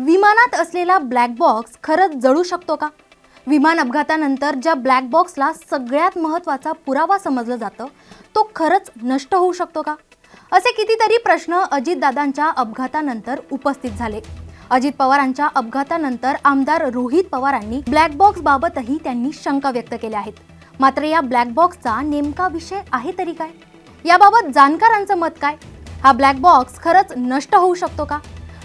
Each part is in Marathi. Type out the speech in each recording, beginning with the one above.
विमानात असलेला ब्लॅक बॉक्स खरंच जळू शकतो का? विमान अपघातानंतर ज्या ब्लॅक बॉक्सला सगळ्यात महत्त्वाचा पुरावा समजलं जातं, तो खरंच नष्ट होऊ शकतो का? असे कितीतरी प्रश्न अजितदादांच्या अपघातानंतर उपस्थित झाले. अजित पवारांच्या अपघातानंतर आमदार रोहित पवारांनी ब्लॅक बॉक्स बाबतही त्यांनी शंका व्यक्त केल्या आहेत. मात्र या ब्लॅक बॉक्सचा नेमका विषय आहे तरी काय? याबाबत जाणकारांचं मत काय? हा ब्लॅक बॉक्स खरंच नष्ट होऊ शकतो का?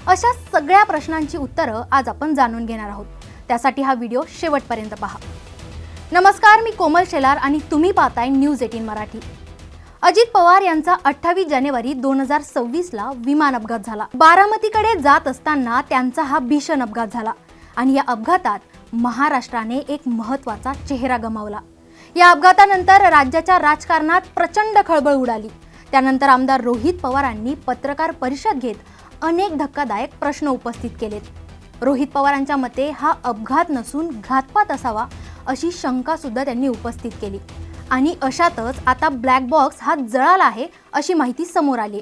अशा सगळ्या प्रश्नांची उत्तरं आज आपण जाणून घेणार आहोत. त्यासाठी हा व्हिडिओ शेवटपर्यंत पहा. नमस्कार, मी कोमल शेलार आणि तुम्ही पाहताय न्यूज 18 मराठी. अजित पवार यांचा 28 जानेवारी 2026ला विमान अपघात झाला. बारामतीकडे जात असताना त्यांचा हा भीषण अपघात झाला आणि या अपघातात महाराष्ट्राने एक महत्त्वाचा चेहरा गमावला. या अपघातानंतर राज्याच्या राजकारणात प्रचंड खळबळ उडाली. त्यानंतर आमदार रोहित पवारांनी पत्रकार परिषद घेत अनेक धक्कादायक प्रश्न उपस्थित केलेत. रोहित पवारांच्या मते हा अपघात नसून घातपात असावा अशी शंका सुद्धा त्यांनी उपस्थित केली. आणि अशातच आता ब्लॅक बॉक्स हा जळाला आहे अशी माहिती समोर आली.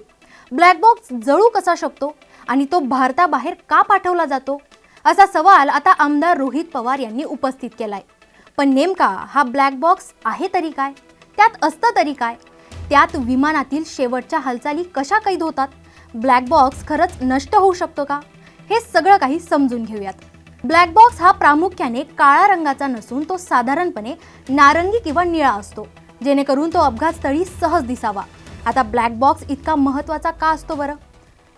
ब्लॅक बॉक्स जळू कसा शकतो आणि तो भारताबाहेर का पाठवला जातो असा सवाल आता आमदार रोहित पवार यांनी उपस्थित केलाय. पण नेमका हा ब्लॅक बॉक्स आहे तरी काय? त्यात असतं तरी काय? त्यात विमानातील शेवटच्या हालचाली कशा कैद होतात? ब्लॅक बॉक्स खरंच नष्ट होऊ शकतो का? हे सगळं काही समजून घेऊयात. ब्लॅक बॉक्स हा प्रामुख्याने काळा रंगाचा नसून तो साधारणपणे नारंगी किंवा निळा असतो, जेणेकरून तो अपघातस्थळी सहज दिसावा. आता ब्लॅक बॉक्स इतका महत्त्वाचा का असतो बरं?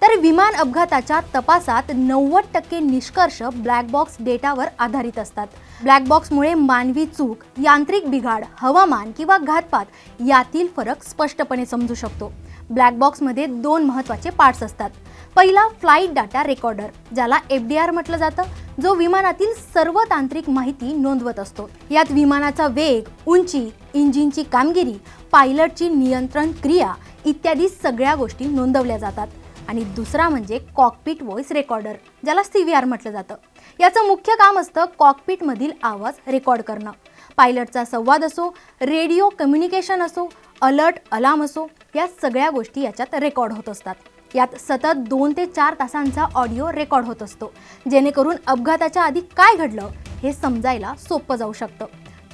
तर विमान अपघाताच्या तपासात 90% निष्कर्ष ब्लॅक बॉक्स डेटावर आधारित असतात. ब्लॅक बॉक्समुळे मानवी चूक, यांत्रिक बिघाड, हवामान किंवा घातपात यातील फरक स्पष्टपणे समजू शकतो. ब्लॅक बॉक्समध्ये 2 महत्त्वाचे पार्ट्स असतात. पहिला फ्लाईट डाटा रेकॉर्डर, ज्याला FDR म्हटलं जातं, जो विमानातील सर्व तांत्रिक माहिती नोंदवत असतो. यात विमानाचा वेग, उंची, इंजिनची कामगिरी, पायलटची नियंत्रण क्रिया इत्यादी सगळ्या गोष्टी नोंदवल्या जातात. आणि दुसरा म्हणजे कॉकपिट व्हॉइस रेकॉर्डर, ज्याला CVR म्हटलं जातं. याचं मुख्य काम असतं कॉकपिटमधील आवाज रेकॉर्ड करणं. पायलटचा संवाद असो, रेडिओ कम्युनिकेशन असो, अलर्ट अलार्म असो, या सगळ्या गोष्टी याच्यात रेकॉर्ड होत असतात. यात सतत 2 ते 4 तासांचा ऑडिओ रेकॉर्ड होत असतो, जेणेकरून अपघाताच्या आधी काय घडलं हे समजायला सोपं जाऊ शकतं.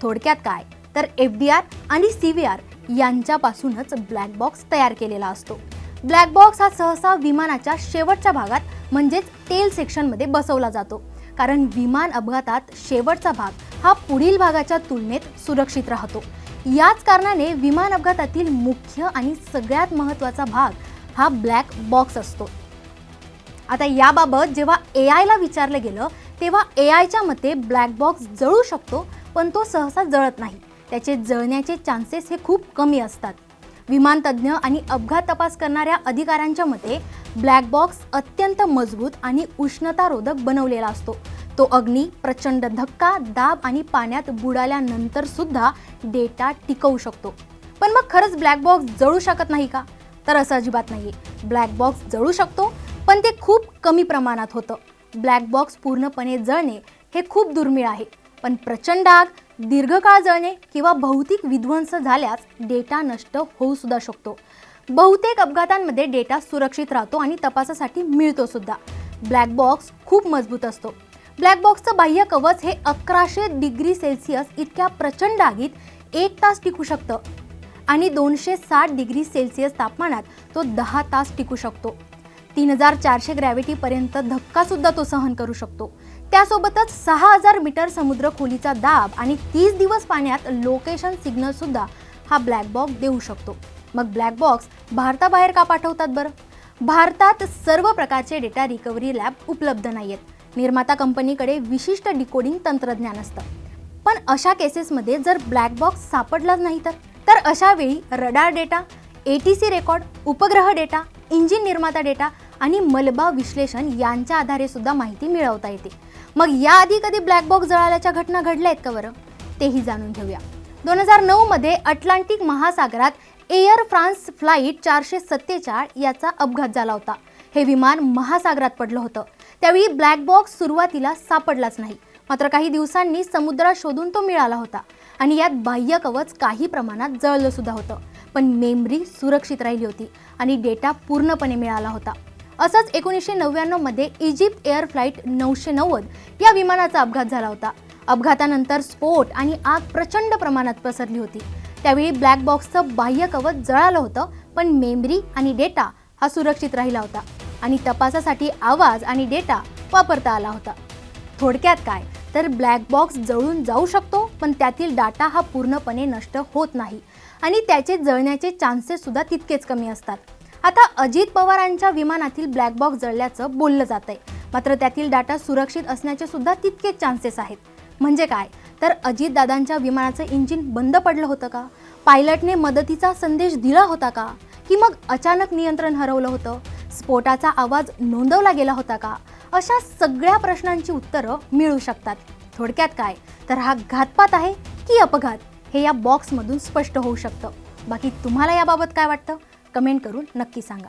थोडक्यात काय, तर FDR आणि CVR यांच्यापासूनच ब्लॅक बॉक्स तयार केलेला असतो. ब्लॅक बॉक्स हा सहसा विमानाच्या शेवटच्या भागात म्हणजेच टेल सेक्शनमध्ये बसवला जातो, कारण विमान अपघातात शेवटचा भाग हा पुढील भागाच्या तुलनेत सुरक्षित राहतो. याच कारणाने विमान अपघातातील मुख्य आणि सगळ्यात महत्त्वाचा भाग हा ब्लॅक बॉक्स असतो. आता याबाबत जेव्हा AI ला विचारलं गेलं तेव्हा AIच्या मते ब्लॅक बॉक्स जळू शकतो, पण तो सहसा जळत नाही. त्याचे जळण्याचे चान्सेस हे खूप कमी असतात. विमानतज्ज्ञ आणि अपघात तपास करणाऱ्या अधिकाऱ्यांच्या मते ब्लॅक बॉक्स अत्यंत मजबूत आणि उष्णतारोधक बनवलेला असतो. तो अग्नी, प्रचंड धक्का, दाब आणि पाण्यात बुडाल्यानंतर सुद्धा डेटा टिकवू शकतो. पण मग खरंच ब्लॅक बॉक्स जळू शकत नाही का? तर असं अजिबात नाहीये. ब्लॅक बॉक्स जळू शकतो, पण ते खूप कमी प्रमाणात होतं. ब्लॅक बॉक्स पूर्णपणे जळणे हे खूप दुर्मिळ आहे, पण प्रचंड आग, दीर्घकाळ जळणे किंवा भौतिक विध्वंस झाल्यास डेटा नष्ट होऊ सुद्धा शकतो. बहुतेक अपघातांमध्ये डेटा सुरक्षित राहतो आणि तपासासाठी मिळतो सुद्धा. ब्लॅक बॉक्स खूप मजबूत असतो. ब्लॅक बॉक्सचं बाह्य कवच हे 1100 डिग्री सेल्सिअस इतक्या प्रचंड आगीत 1 तास टिकू शकतं आणि 260 डिग्री सेल्सिअस तापमानात तो 10 तास टिकू शकतो. 3400 ग्रॅव्हिटीपर्यंत धक्का सुद्धा तो सहन करू शकतो. त्यासोबतच 6000 मीटर समुद्र खोलीचा दाब आणि 30 दिवस पाण्यात लोकेशन सिग्नल सुद्धा हा ब्लॅक बॉक्स देऊ शकतो. मग ब्लॅक बॉक्स भारताबाहेर का पाठवतात बरं? भारतात सर्व प्रकारचे डेटा रिकव्हरी लॅब उपलब्ध नाहीयेत. निर्माता कंपनीकडे विशिष्ट डिकोडिंग तंत्रज्ञान असतं. पण अशा केसेसमध्ये जर ब्लॅक बॉक्स सापडलाच नाही तर अशा वेळी रडार डेटा, ATC रेकॉर्ड, उपग्रह डेटा, इंजिन निर्माता डेटा आणि मलबा विश्लेषण यांच्या आधारे सुद्धा माहिती मिळवता येते. मग याआधी कधी ब्लॅक बॉक्स जळाल्याच्या घटना घडल्या आहेत का बरं? तेही जाणून घेऊया. 2009 मध्ये अटलांटिक महासागरात एअर फ्रान्स फ्लाईट 447 याचा अपघात झाला होता. हे विमान महासागरात पडलं होतं. त्यावेळी ब्लॅक बॉक्स सुरुवातीला सापडलाच नाही, मात्र काही दिवसांनी समुद्रात शोधून तो मिळाला होता आणि यात बाह्य कवच काही प्रमाणात जळलं सुद्धा होतं, पण मेमरी सुरक्षित राहिली होती आणि डेटा पूर्णपणे मिळाला होता. असंच 1999 मध्ये इजिप्त एअर फ्लाईट 990 या विमानाचा अपघात झाला होता. अपघातानंतर स्फोट आणि आग प्रचंड प्रमाणात पसरली होती. त्यावेळी ब्लॅक बॉक्सचं बाह्य कवच जळालं होतं, पण मेमरी आणि डेटा हा सुरक्षित राहिला होता आणि तपासासाठी आवाज आणि डेटा वापरता आला होता. थोडक्यात काय तर ब्लॅक बॉक्स जळून जाऊ शकतो, पण त्यातील डाटा हा पूर्णपणे नष्ट होत नाही आणि त्याचे जळण्याचे चान्सेस सुद्धा तितकेच कमी असतात. आता अजित पवारांच्या विमानातील ब्लॅक बॉक्स जळल्याचं बोललं जातंय, मात्र त्यातील डाटा सुरक्षित असण्याचे सुद्धा तितकेच चान्सेस आहेत. म्हणजे काय तर अजितदादांच्या विमानाचं इंजिन बंद पडलं होतं का? पायलटने मदतीचा संदेश दिला होता का? की मग अचानक नियंत्रण हरवलं होतं? स्फोटाचा आवाज नोंदवला गेला होता का? अशा सगळ्या प्रश्नांची उत्तरं मिळू शकतात. थोडक्यात काय तर हा घातपात आहे की अपघात हे या बॉक्समधून स्पष्ट होऊ शकतं. बाकी तुम्हाला याबाबत काय वाटतं? कमेंट करून नक्की सांगा.